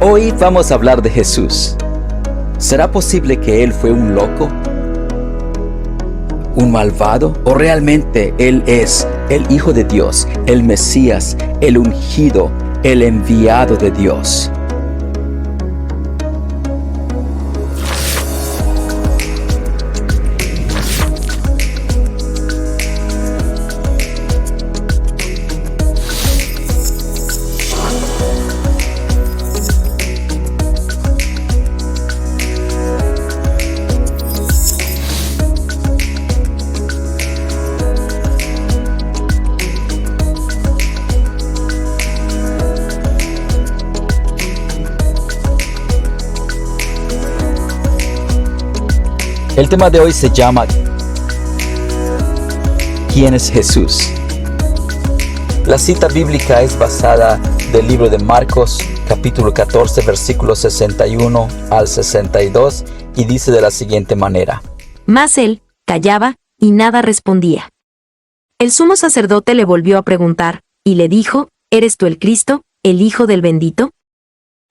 Hoy vamos a hablar de Jesús. ¿Será posible que Él fue un loco? ¿Un malvado? ¿O realmente Él es el Hijo de Dios, el Mesías, el ungido, el enviado de Dios? El tema de hoy se llama ¿Quién es Jesús? La cita bíblica es basada del libro de Marcos, capítulo 14, versículos 61 al 62, y dice de la siguiente manera: Mas él callaba y nada respondía. El sumo sacerdote le volvió a preguntar, y le dijo, ¿eres tú el Cristo, el Hijo del Bendito?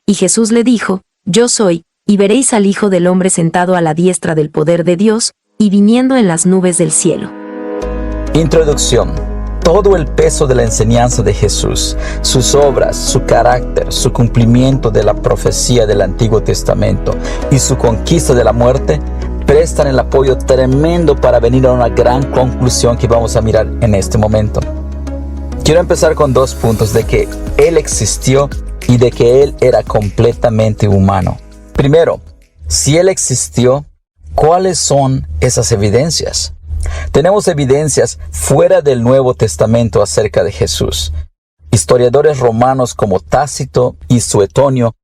Y Jesús le dijo, Yo soy. Y veréis al Hijo del Hombre sentado a la diestra del poder de Dios, y viniendo en las nubes del cielo. Introducción. Todo el peso de la enseñanza de Jesús, sus obras, su carácter, su cumplimiento de la profecía del Antiguo Testamento y su conquista de la muerte, prestan el apoyo tremendo para venir a una gran conclusión que vamos a mirar en este momento. Quiero empezar con 2 puntos: de que Él existió y de que Él era completamente humano. Primero, si Él existió, ¿cuáles son esas evidencias? Tenemos evidencias fuera del Nuevo Testamento acerca de Jesús. Historiadores romanos como Tácito y Suetonio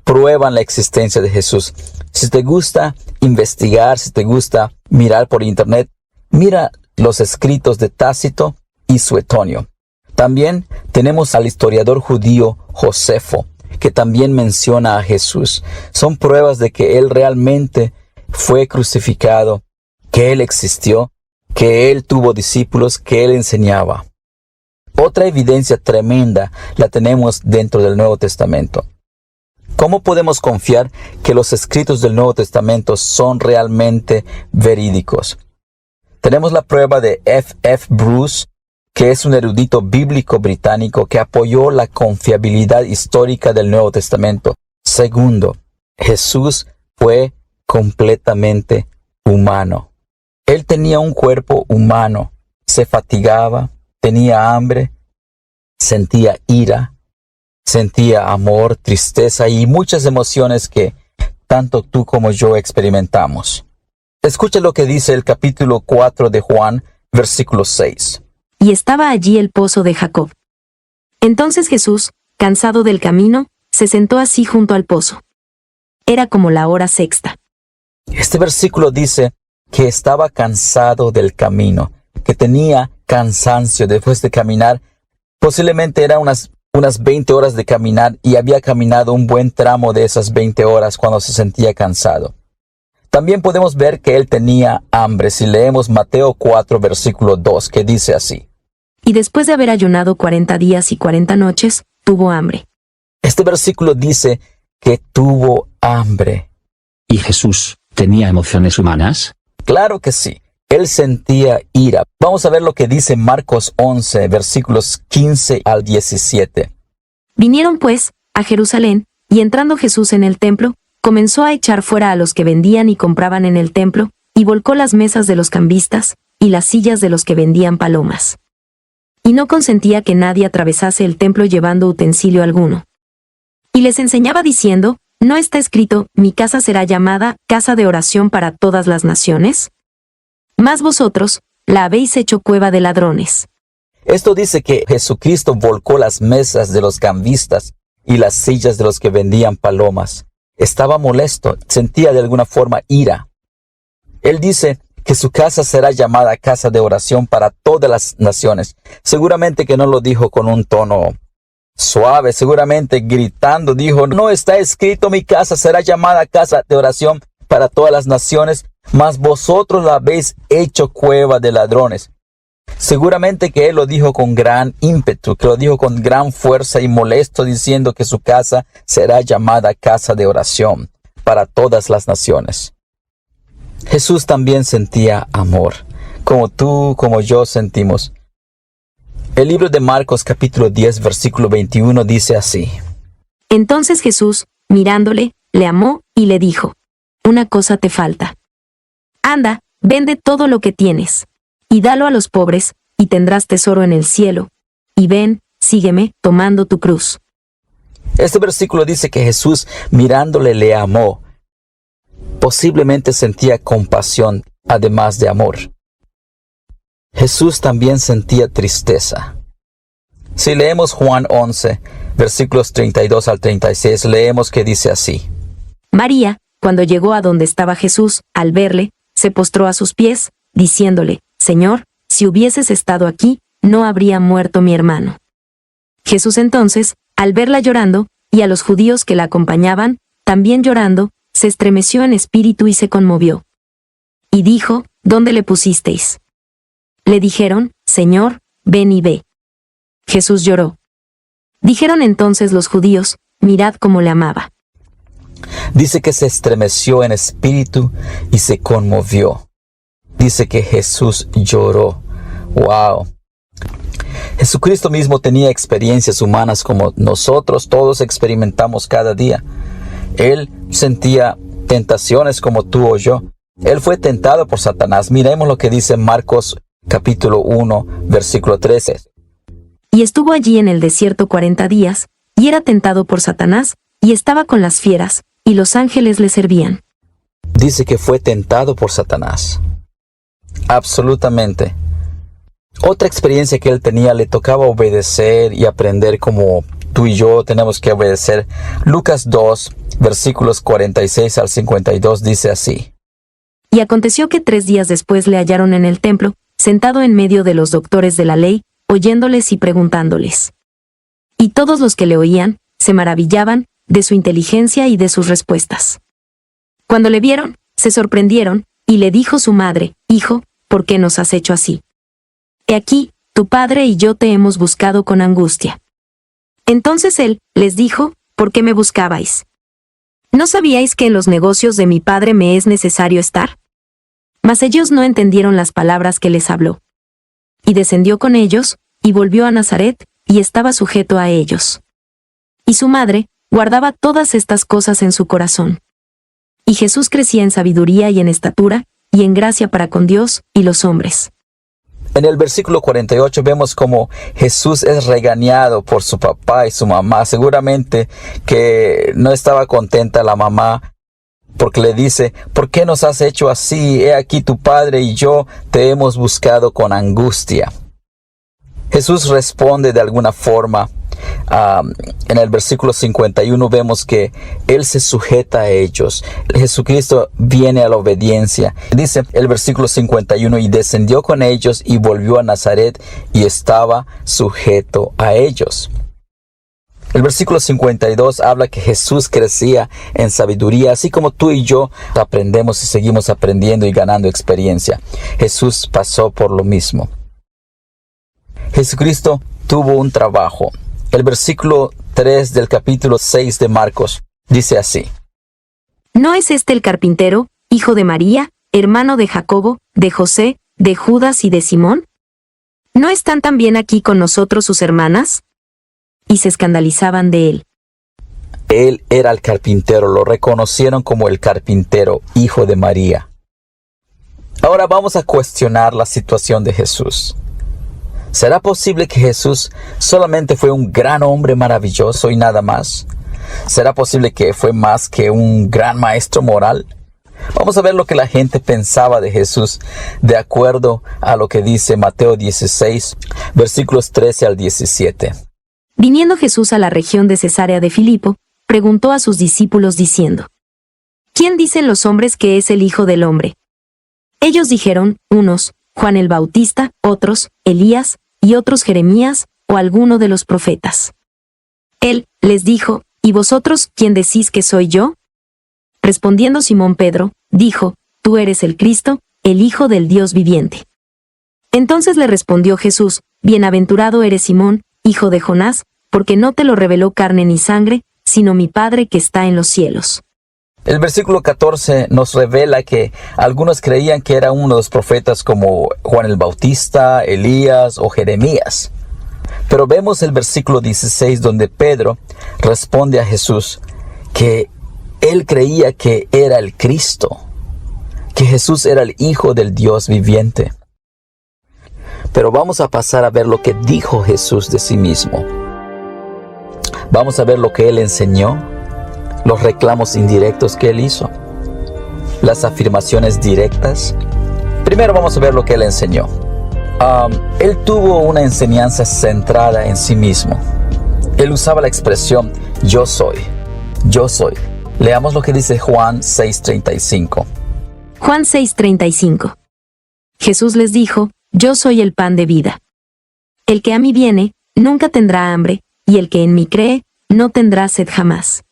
prueban la existencia de Jesús. Si te gusta investigar, si te gusta mirar por internet, mira los escritos de Tácito y Suetonio. También tenemos al historiador judío Josefo, que también menciona a Jesús. Son pruebas de que Él realmente fue crucificado, que Él existió, que Él tuvo discípulos, que Él enseñaba. Otra evidencia tremenda la tenemos dentro del Nuevo Testamento. ¿Cómo podemos confiar que los escritos del Nuevo Testamento son realmente verídicos? Tenemos la prueba de F. Bruce, que es un erudito bíblico británico que apoyó la confiabilidad histórica del Nuevo Testamento. Segundo, Jesús fue completamente humano. Él tenía un cuerpo humano, se fatigaba, tenía hambre, sentía ira, sentía amor, tristeza y muchas emociones que tanto tú como yo experimentamos. Escucha lo que dice el capítulo 4 de Juan, versículo 6. Y estaba allí el pozo de Jacob. Entonces Jesús, cansado del camino, se sentó así junto al pozo. Era como la hora sexta. Este versículo dice que estaba cansado del camino, que tenía cansancio después de caminar. Posiblemente eran unas 20 horas de caminar y había caminado un buen tramo de esas 20 horas cuando se sentía cansado. También podemos ver que él tenía hambre si leemos Mateo 4, versículo 2, que dice así. Y después de haber ayunado 40 días y 40 noches, tuvo hambre. Este versículo dice que tuvo hambre. ¿Y Jesús tenía emociones humanas? Claro que sí. Él sentía ira. Vamos a ver lo que dice Marcos 11, versículos 15 al 17. Vinieron pues a Jerusalén, y entrando Jesús en el templo, comenzó a echar fuera a los que vendían y compraban en el templo, y volcó las mesas de los cambistas, y las sillas de los que vendían palomas. Y no consentía que nadie atravesase el templo llevando utensilio alguno. Y les enseñaba diciendo, ¿no está escrito, mi casa será llamada casa de oración para todas las naciones? Mas vosotros, la habéis hecho cueva de ladrones. Esto dice que Jesucristo volcó las mesas de los cambistas y las sillas de los que vendían palomas. Estaba molesto, sentía de alguna forma ira. Él dice que su casa será llamada casa de oración para todas las naciones. Seguramente que no lo dijo con un tono suave, seguramente gritando dijo, no está escrito mi casa será llamada casa de oración para todas las naciones, mas vosotros la habéis hecho cueva de ladrones. Seguramente que él lo dijo con gran ímpetu, que lo dijo con gran fuerza y molesto, diciendo que su casa será llamada casa de oración para todas las naciones. Jesús también sentía amor, como tú, como yo sentimos. El libro de Marcos capítulo 10 versículo 21 dice así. Entonces Jesús, mirándole, le amó y le dijo: Una cosa te falta. Anda, vende todo lo que tienes, y dalo a los pobres, y tendrás tesoro en el cielo. Y ven, sígueme, tomando tu cruz. Este versículo dice que Jesús, mirándole, le amó. Posiblemente sentía compasión, además de amor. Jesús también sentía tristeza. Si leemos Juan 11, versículos 32 al 36, leemos que dice así. María, cuando llegó a donde estaba Jesús, al verle, se postró a sus pies, diciéndole: Señor, si hubieses estado aquí, no habría muerto mi hermano. Jesús entonces, al verla llorando, y a los judíos que la acompañaban, también llorando, se estremeció en espíritu y se conmovió. Y dijo: ¿Dónde le pusisteis? Le dijeron: Señor, ven y ve. Jesús lloró. Dijeron entonces los judíos: Mirad cómo le amaba. Dice que se estremeció en espíritu y se conmovió. Dice que Jesús lloró. ¡Wow! Jesucristo mismo tenía experiencias humanas como nosotros todos experimentamos cada día. Él sentía tentaciones como tú o yo. Él fue tentado por Satanás. Miremos lo que dice Marcos capítulo 1, versículo 13. Y estuvo allí en el desierto 40 días, y era tentado por Satanás, y estaba con las fieras, y los ángeles le servían. Dice que fue tentado por Satanás. Absolutamente. Otra experiencia que él tenía, le tocaba obedecer y aprender como tú y yo tenemos que obedecer. Lucas 2, versículos 46 al 52 dice así. Y aconteció que 3 días después le hallaron en el templo, sentado en medio de los doctores de la ley, oyéndoles y preguntándoles. Y todos los que le oían, se maravillaban de su inteligencia y de sus respuestas. Cuando le vieron, se sorprendieron, y le dijo su madre: Hijo, ¿por qué nos has hecho así? He aquí, tu padre y yo te hemos buscado con angustia. Entonces él les dijo: ¿Por qué me buscabais? ¿No sabíais que en los negocios de mi padre me es necesario estar? Mas ellos no entendieron las palabras que les habló. Y descendió con ellos, y volvió a Nazaret, y estaba sujeto a ellos. Y su madre guardaba todas estas cosas en su corazón. Y Jesús crecía en sabiduría y en estatura, y en gracia para con Dios y los hombres. En el versículo 48 vemos como Jesús es regañado por su papá y su mamá. Seguramente que no estaba contenta la mamá porque le dice: ¿por qué nos has hecho así? He aquí tu padre y yo te hemos buscado con angustia. Jesús responde de alguna forma. En el versículo 51 vemos que Él se sujeta a ellos. Jesucristo viene a la obediencia. Dice el versículo 51, y descendió con ellos y volvió a Nazaret y estaba sujeto a ellos. El versículo 52 habla que Jesús crecía en sabiduría, así como tú y yo aprendemos y seguimos aprendiendo y ganando experiencia. Jesús pasó por lo mismo. Jesucristo tuvo un trabajo. El versículo 3 del capítulo 6 de Marcos dice así. ¿No es este el carpintero, hijo de María, hermano de Jacobo, de José, de Judas y de Simón? ¿No están también aquí con nosotros sus hermanas? Y se escandalizaban de él. Él era el carpintero, lo reconocieron como el carpintero, hijo de María. Ahora vamos a cuestionar la situación de Jesús. ¿Será posible que Jesús solamente fue un gran hombre maravilloso y nada más? ¿Será posible que fue más que un gran maestro moral? Vamos a ver lo que la gente pensaba de Jesús de acuerdo a lo que dice Mateo 16, versículos 13 al 17. Viniendo Jesús a la región de Cesarea de Filipo, preguntó a sus discípulos diciendo: ¿Quién dicen los hombres que es el Hijo del Hombre? Ellos dijeron, unos, Juan el Bautista, otros, Elías, y otros Jeremías, o alguno de los profetas. Él les dijo: ¿Y vosotros quién decís que soy yo? Respondiendo Simón Pedro, dijo: Tú eres el Cristo, el Hijo del Dios viviente. Entonces le respondió Jesús: Bienaventurado eres Simón, hijo de Jonás, porque no te lo reveló carne ni sangre, sino mi Padre que está en los cielos. El versículo 14 nos revela que algunos creían que era uno de los profetas como Juan el Bautista, Elías o Jeremías. Pero vemos el versículo 16 donde Pedro responde a Jesús que él creía que era el Cristo, que Jesús era el Hijo del Dios viviente. Pero vamos a pasar a ver lo que dijo Jesús de sí mismo. Vamos a ver lo que él enseñó, los reclamos indirectos que él hizo, las afirmaciones directas. Primero vamos a ver lo que él enseñó. Él tuvo una enseñanza centrada en sí mismo. Él usaba la expresión yo soy, yo soy. Leamos lo que dice Juan 6:35. Juan 6:35. Jesús les dijo: Yo soy el pan de vida. El que a mí viene, nunca tendrá hambre, y el que en mí cree, no tendrá sed jamás.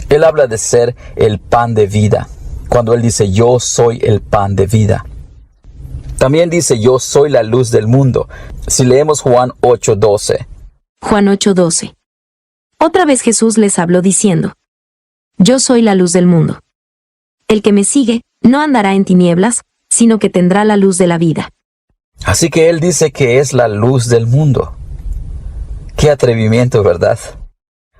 Él habla de ser el pan de vida, cuando él dice yo soy el pan de vida. También dice yo soy la luz del mundo. Si leemos Juan 8:12. Juan 8:12. Otra vez Jesús les habló diciendo: Yo soy la luz del mundo. El que me sigue, no andará en tinieblas, sino que tendrá la luz de la vida. Así que él dice que es la luz del mundo. Qué atrevimiento, ¿verdad?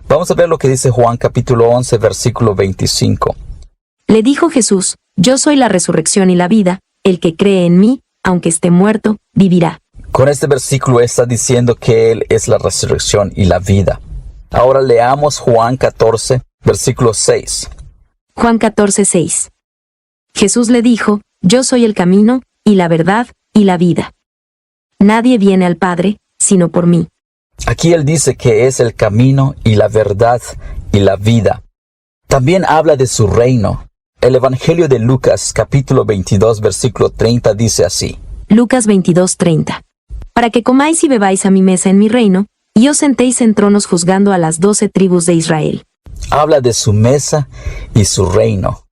Vamos a ver lo que dice Juan capítulo 11, versículo 25. Le dijo Jesús: Yo soy la resurrección y la vida, el que cree en mí, aunque esté muerto, vivirá. Con este versículo está diciendo que él es la resurrección y la vida. Ahora leamos Juan 14, versículo 6. Juan 14:6. Jesús le dijo: Yo soy el camino, y la verdad, y la vida. Nadie viene al Padre, sino por mí. Aquí él dice que es el camino y la verdad y la vida. También habla de su reino. El Evangelio de Lucas, capítulo 22, versículo 30, dice así. Lucas 22:30. Para que comáis y bebáis a mi mesa en mi reino, y os sentéis en tronos juzgando a las 12 tribus de Israel. Habla de su mesa y su reino.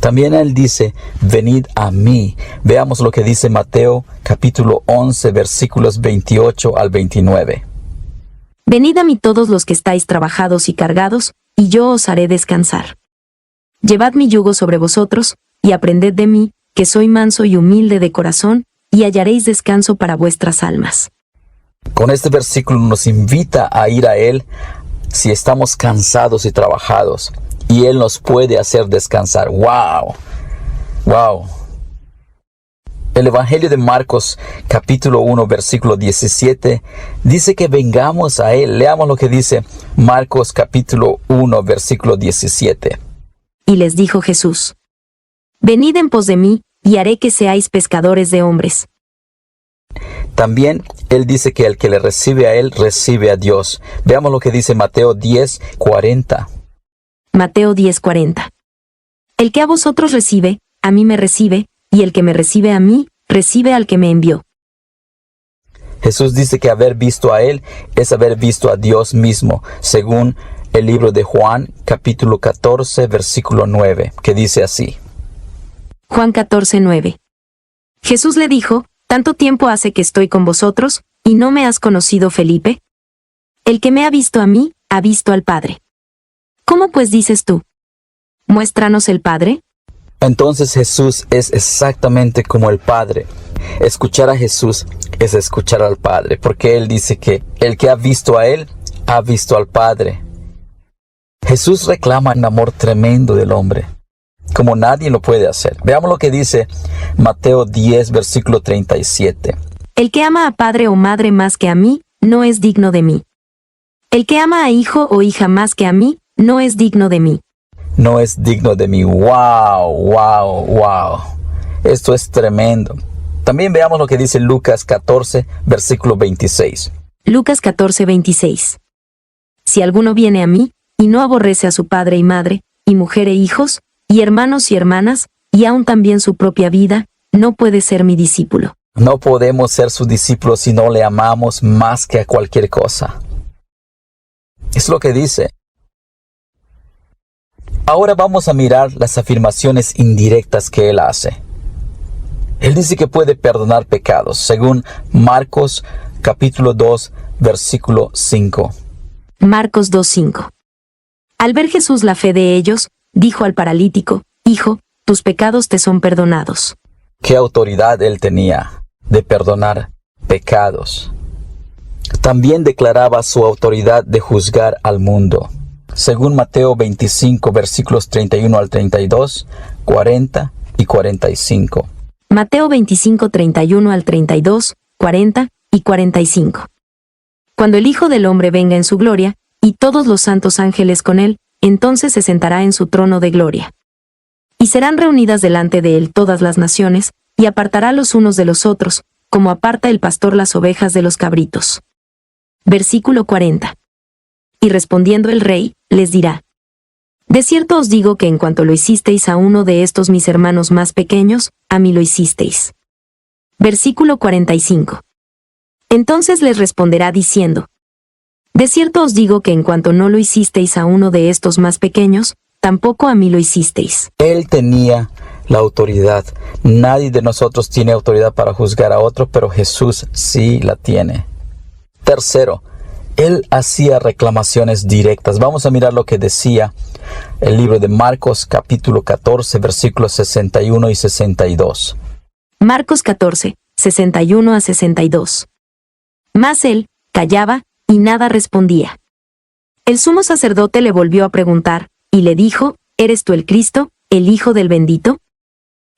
También él dice, venid a mí. Veamos lo que dice Mateo, capítulo 11, versículos 28 al 29. Venid a mí todos los que estáis trabajados y cargados, y yo os haré descansar. Llevad mi yugo sobre vosotros, y aprended de mí, que soy manso y humilde de corazón, y hallaréis descanso para vuestras almas. Con este versículo nos invita a ir a él si estamos cansados y trabajados, y él nos puede hacer descansar. ¡Wow! ¡Wow! El Evangelio de Marcos, capítulo 1, versículo 17, dice que vengamos a él. Leamos lo que dice Marcos, capítulo 1, versículo 17. Y les dijo Jesús: Venid en pos de mí, y haré que seáis pescadores de hombres. También él dice que el que le recibe a él, recibe a Dios. Veamos lo que dice Mateo 10, 40. Mateo 10:40. El que a vosotros recibe, a mí me recibe, y el que me recibe a mí, recibe al que me envió. Jesús dice que haber visto a él es haber visto a Dios mismo, según el libro de Juan, capítulo 14, versículo 9, que dice así. Juan 14:9. Jesús le dijo: ¿Tanto tiempo hace que estoy con vosotros, y no me has conocido, Felipe? El que me ha visto a mí, ha visto al Padre. ¿Cómo pues dices tú? ¿Muéstranos el Padre? Entonces Jesús es exactamente como el Padre. Escuchar a Jesús es escuchar al Padre, porque Él dice que el que ha visto a Él, ha visto al Padre. Jesús reclama un amor tremendo del hombre, como nadie lo puede hacer. Veamos lo que dice Mateo 10, versículo 37. El que ama a padre o madre más que a mí, no es digno de mí. El que ama a hijo o hija más que a mí, no es digno de mí. No es digno de mí. ¡Wow! ¡Wow! ¡Wow! Esto es tremendo. También veamos lo que dice Lucas 14, versículo 26. Lucas 14:26. Si alguno viene a mí, y no aborrece a su padre y madre, y mujer e hijos, y hermanos y hermanas, y aun también su propia vida, no puede ser mi discípulo. No podemos ser sus discípulos si no le amamos más que a cualquier cosa. Es lo que dice. Ahora vamos a mirar las afirmaciones indirectas que él hace. Él dice que puede perdonar pecados, según Marcos capítulo 2, versículo 5. Marcos 2:5. Al ver Jesús la fe de ellos, dijo al paralítico: Hijo, tus pecados te son perdonados. ¿Qué autoridad él tenía de perdonar pecados? También declaraba su autoridad de juzgar al mundo. Según Mateo 25, versículos 31 al 32, 40 y 45. Mateo 25, 31 al 32, 40 y 45. Cuando el Hijo del Hombre venga en su gloria, y todos los santos ángeles con él, entonces se sentará en su trono de gloria. Y serán reunidas delante de él todas las naciones, y apartará los unos de los otros, como aparta el pastor las ovejas de los cabritos. Versículo 40. Y respondiendo el rey, les dirá: De cierto os digo que en cuanto lo hicisteis a uno de estos mis hermanos más pequeños, a mí lo hicisteis. Versículo 45. Entonces les responderá diciendo: De cierto os digo que en cuanto no lo hicisteis a uno de estos más pequeños, tampoco a mí lo hicisteis. Él tenía la autoridad. Nadie de nosotros tiene autoridad para juzgar a otro, pero Jesús sí la tiene. Tercero, él hacía reclamaciones directas. Vamos a mirar lo que decía el libro de Marcos capítulo 14, versículos 61 y 62. Marcos 14, 61 a 62. Mas él callaba y nada respondía. El sumo sacerdote le volvió a preguntar, y le dijo: ¿Eres tú el Cristo, el Hijo del Bendito?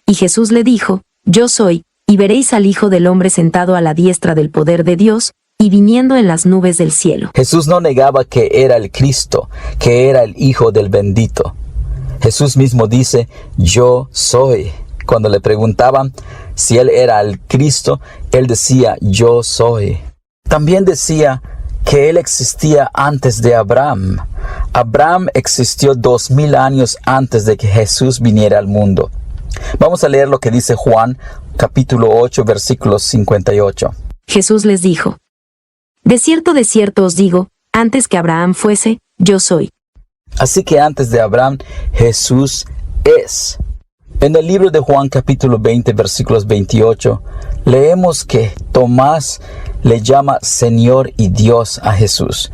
Y Jesús le dijo: Yo soy, y veréis al Hijo del Hombre sentado a la diestra del poder de Dios, y viniendo en las nubes del cielo. Jesús no negaba que era el Cristo, que era el Hijo del Bendito. Jesús mismo dice: Yo soy. Cuando le preguntaban si él era el Cristo, él decía: Yo soy. También decía que él existía antes de Abraham. Abraham existió 2000 años antes de que Jesús viniera al mundo. Vamos a leer lo que dice Juan, capítulo 8, versículos 58. Jesús les dijo: de cierto os digo, antes que Abraham fuese, yo soy. Así que antes de Abraham, Jesús es. En el libro de Juan capítulo 20, versículos 28, leemos que Tomás le llama Señor y Dios a Jesús.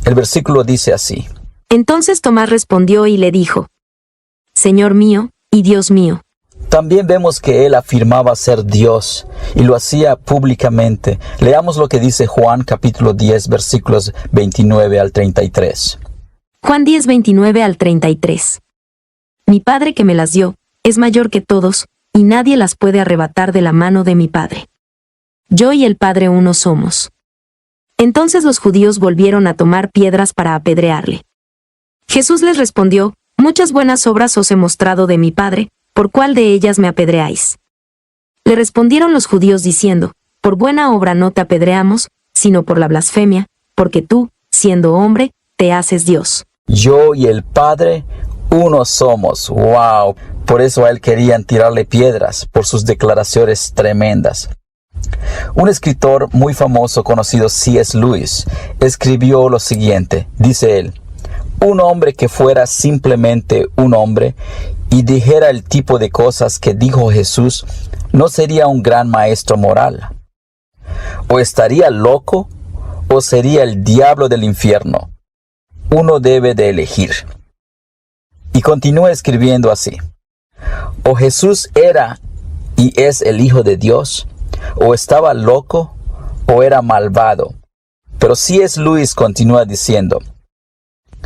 El versículo dice así: Entonces Tomás respondió y le dijo: Señor mío y Dios mío. También vemos que él afirmaba ser Dios y lo hacía públicamente. Leamos lo que dice Juan capítulo 10, versículos 29 al 33. Juan 10, 29 al 33. Mi Padre que me las dio es mayor que todos, y nadie las puede arrebatar de la mano de mi Padre. Yo y el Padre uno somos. Entonces los judíos volvieron a tomar piedras para apedrearle. Jesús les respondió: Muchas buenas obras os he mostrado de mi Padre, ¿por cuál de ellas me apedreáis? Le respondieron los judíos diciendo: Por buena obra no te apedreamos, sino por la blasfemia, porque tú, siendo hombre, te haces Dios. Yo y el Padre uno somos. ¡Wow! Por eso a él querían tirarle piedras, por sus declaraciones tremendas. Un escritor muy famoso conocido, C.S. Lewis, escribió lo siguiente. Dice él: un hombre que fuera simplemente un hombre y dijera el tipo de cosas que dijo Jesús, no sería un gran maestro moral. O estaría loco, o sería el diablo del infierno. Uno debe de elegir. Y continúa escribiendo así: o Jesús era y es el Hijo de Dios, o estaba loco, o era malvado. Pero C.S. Lewis continúa diciendo: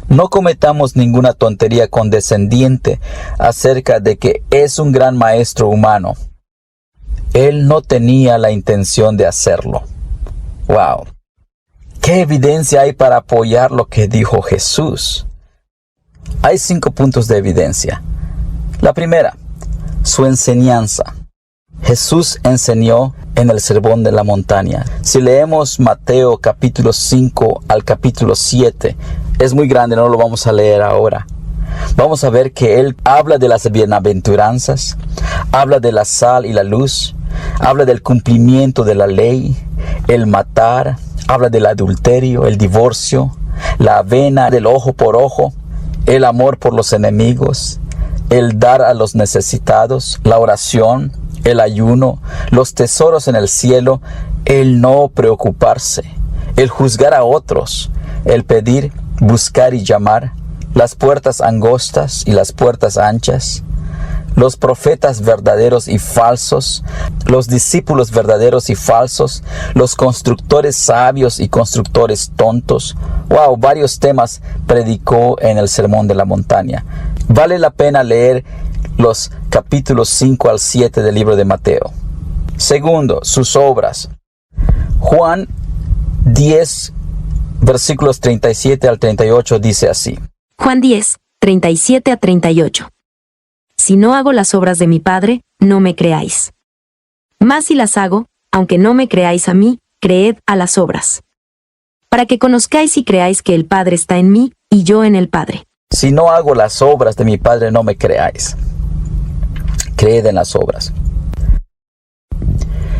no cometamos ninguna tontería condescendiente acerca de que es un gran maestro humano. Él no tenía la intención de hacerlo. ¡Wow! ¿Qué evidencia hay para apoyar lo que dijo Jesús? Hay 5 puntos de evidencia. La primera, su enseñanza. Jesús enseñó en el Sermón de la Montaña. Si leemos Mateo capítulo 5 al capítulo 7, es muy grande, no lo vamos a leer ahora. Vamos a ver que él habla de las bienaventuranzas, habla de la sal y la luz, habla del cumplimiento de la ley, el matar, habla del adulterio, el divorcio, la avena del ojo por ojo, el amor por los enemigos, el dar a los necesitados, la oración, el ayuno, los tesoros en el cielo, el no preocuparse, el juzgar a otros, el pedir, buscar y llamar, las puertas angostas y las puertas anchas, los profetas verdaderos y falsos, los discípulos verdaderos y falsos, los constructores sabios y constructores tontos. Wow, varios temas predicó en el Sermón de la Montaña. Vale la pena leer los capítulos 5 al 7 del libro de Mateo. Segundo, sus obras. Juan 10, versículos 37 al 38 dice así. Juan 10, 37 a 38. Si no hago las obras de mi Padre, no me creáis. Mas si las hago, aunque no me creáis a mí, creed a las obras. Para que conozcáis y creáis que el Padre está en mí, y yo en el Padre. Si no hago las obras de mi Padre, no me creáis. Creed en las obras.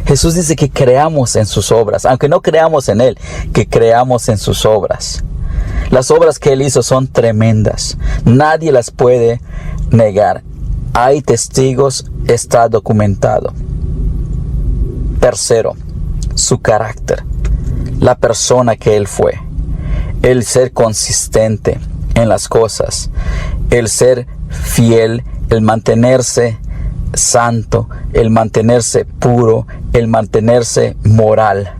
Jesús dice que creamos en sus obras, aunque no creamos en Él, que creamos en sus obras. Las obras que Él hizo son tremendas. Nadie las puede negar. Hay testigos, está documentado. Tercero, su carácter. La persona que Él fue. El ser consistente en las cosas. El ser fiel, el mantenerse santo, el mantenerse puro, el mantenerse moral.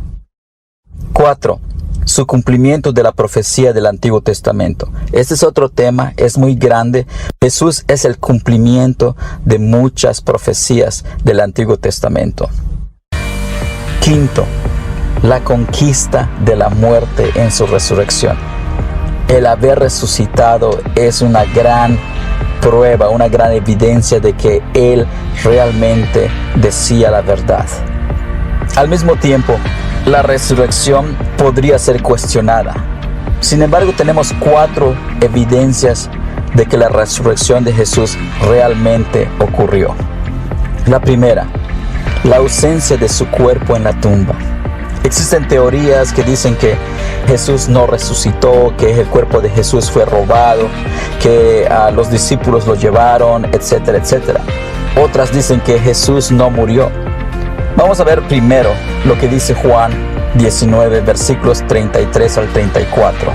4. Su cumplimiento de la profecía del Antiguo Testamento. Este es otro tema, es muy grande. Jesús es el cumplimiento de muchas profecías del Antiguo Testamento. 5. La conquista de la muerte en su resurrección. El haber resucitado es una gran prueba, una gran evidencia de que Él realmente decía la verdad. Al mismo tiempo, la resurrección podría ser cuestionada. Sin embargo, tenemos 4 evidencias de que la resurrección de Jesús realmente ocurrió. La primera, la ausencia de su cuerpo en la tumba. Existen teorías que dicen que Jesús no resucitó, que el cuerpo de Jesús fue robado, que los discípulos lo llevaron, etcétera, etcétera. Otras dicen que Jesús no murió. Vamos a ver primero lo que dice Juan 19, versículos 33 al 34.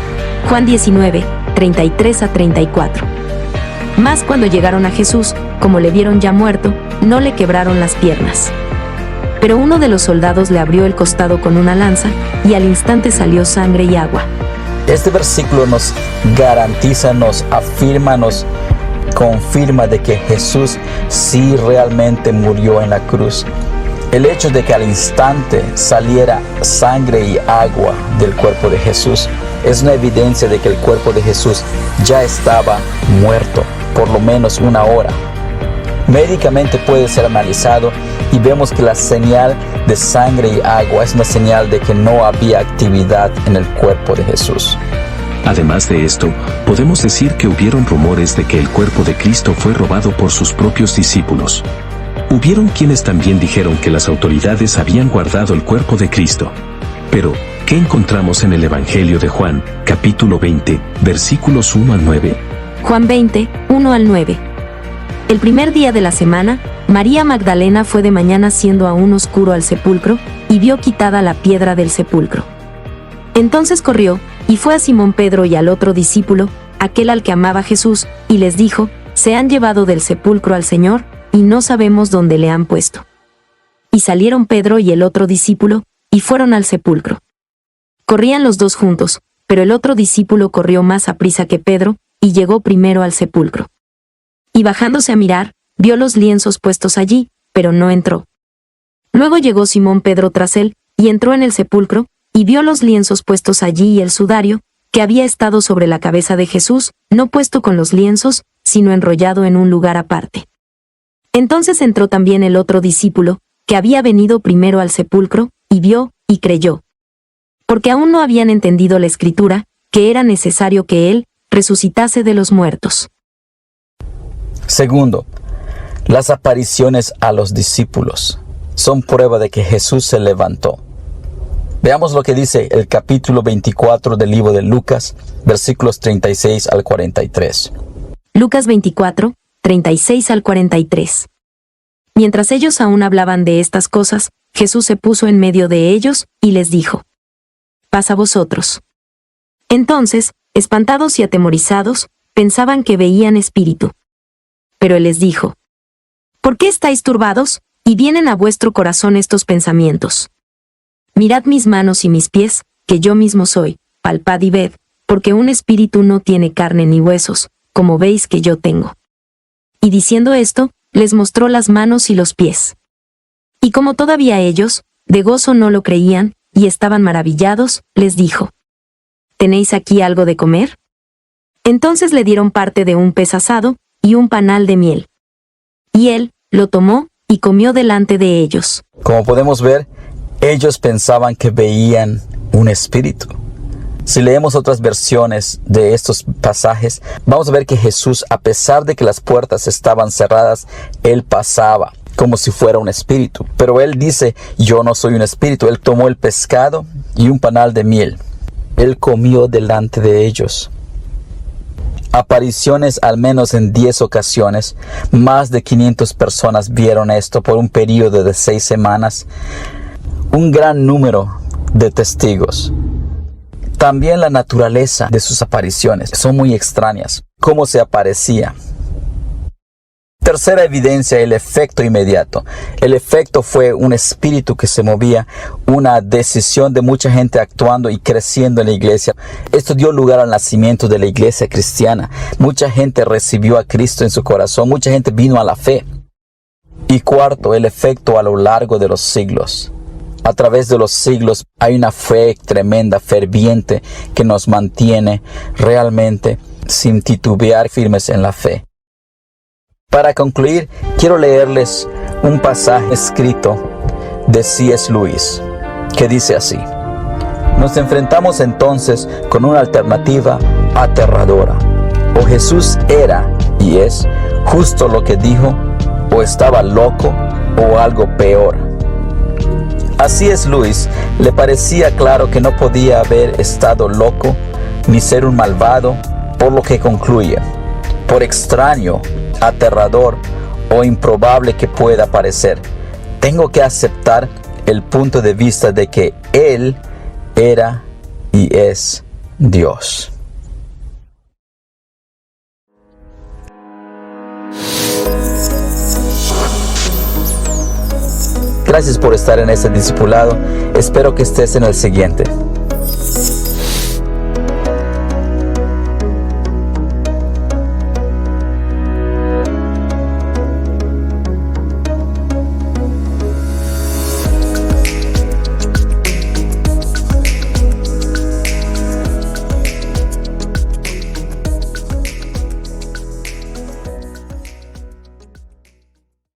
Juan 19, 33 a 34. Mas cuando llegaron a Jesús, como le vieron ya muerto, no le quebraron las piernas. Pero uno de los soldados le abrió el costado con una lanza, y al instante salió sangre y agua. Este versículo nos garantiza, nos afirma, nos confirma de que Jesús sí realmente murió en la cruz. El hecho de que al instante saliera sangre y agua del cuerpo de Jesús es una evidencia de que el cuerpo de Jesús ya estaba muerto, por lo menos 1 hora. Médicamente puede ser analizado y vemos que la señal de sangre y agua es una señal de que no había actividad en el cuerpo de Jesús. Además de esto, podemos decir que hubieron rumores de que el cuerpo de Cristo fue robado por sus propios discípulos. Hubieron quienes también dijeron que las autoridades habían guardado el cuerpo de Cristo. Pero, ¿qué encontramos en el Evangelio de Juan, capítulo 20, versículos 1 al 9? Juan 20, 1 al 9. El primer día de la semana, María Magdalena fue de mañana siendo aún oscuro al sepulcro, y vio quitada la piedra del sepulcro. Entonces corrió, y fue a Simón Pedro y al otro discípulo, aquel al que amaba Jesús, y les dijo: se han llevado del sepulcro al Señor, y no sabemos dónde le han puesto. Y salieron Pedro y el otro discípulo, y fueron al sepulcro. Corrían los dos juntos, pero el otro discípulo corrió más aprisa que Pedro, y llegó primero al sepulcro. Y bajándose a mirar, vio los lienzos puestos allí, pero no entró. Luego llegó Simón Pedro tras él, y entró en el sepulcro, y vio los lienzos puestos allí y el sudario, que había estado sobre la cabeza de Jesús, no puesto con los lienzos, sino enrollado en un lugar aparte. Entonces entró también el otro discípulo, que había venido primero al sepulcro, y vio, y creyó. Porque aún no habían entendido la Escritura, que era necesario que él resucitase de los muertos. Segundo, las apariciones a los discípulos son prueba de que Jesús se levantó. Veamos lo que dice el capítulo 24 del libro de Lucas, versículos 36 al 43. Lucas 24, 36 al 43. Mientras ellos aún hablaban de estas cosas, Jesús se puso en medio de ellos, y les dijo: «Paz a vosotros». Entonces, espantados y atemorizados, pensaban que veían espíritu. Pero él les dijo: «¿Por qué estáis turbados, y vienen a vuestro corazón estos pensamientos? Mirad mis manos y mis pies, que yo mismo soy, palpad y ved, porque un espíritu no tiene carne ni huesos, como veis que yo tengo». Y diciendo esto, les mostró las manos y los pies. Y como todavía ellos, de gozo no lo creían, y estaban maravillados, les dijo: «¿Tenéis aquí algo de comer?». Entonces le dieron parte de un pez asado, y un panal de miel. Y él lo tomó, y comió delante de ellos. Como podemos ver, ellos pensaban que veían un espíritu. Si leemos otras versiones de estos pasajes, vamos a ver que Jesús, a pesar de que las puertas estaban cerradas, Él pasaba como si fuera un espíritu. Pero Él dice: «Yo no soy un espíritu». Él tomó el pescado y un panal de miel. Él comió delante de ellos. Apariciones al menos en 10 ocasiones. Más de 500 personas vieron esto por un periodo de 6 semanas. Un gran número de testigos. También la naturaleza de sus apariciones son muy extrañas. ¿Cómo se aparecía? Tercera evidencia, el efecto inmediato. El efecto fue un espíritu que se movía, una decisión de mucha gente actuando y creciendo en la iglesia. Esto dio lugar al nacimiento de la iglesia cristiana. Mucha gente recibió a Cristo en su corazón, mucha gente vino a la fe. Y cuarto, el efecto a lo largo de los siglos. A través de los siglos hay una fe tremenda, ferviente, que nos mantiene realmente sin titubear firmes en la fe. Para concluir, quiero leerles un pasaje escrito de C.S. Lewis, que dice así: «Nos enfrentamos entonces con una alternativa aterradora. O Jesús era y es justo lo que dijo, o estaba loco, o algo peor». A C.S. Lewis le parecía claro que no podía haber estado loco ni ser un malvado, por lo que concluye: por extraño, aterrador o improbable que pueda parecer, tengo que aceptar el punto de vista de que Él era y es Dios. Gracias por estar en este discipulado. Espero que estés en el siguiente.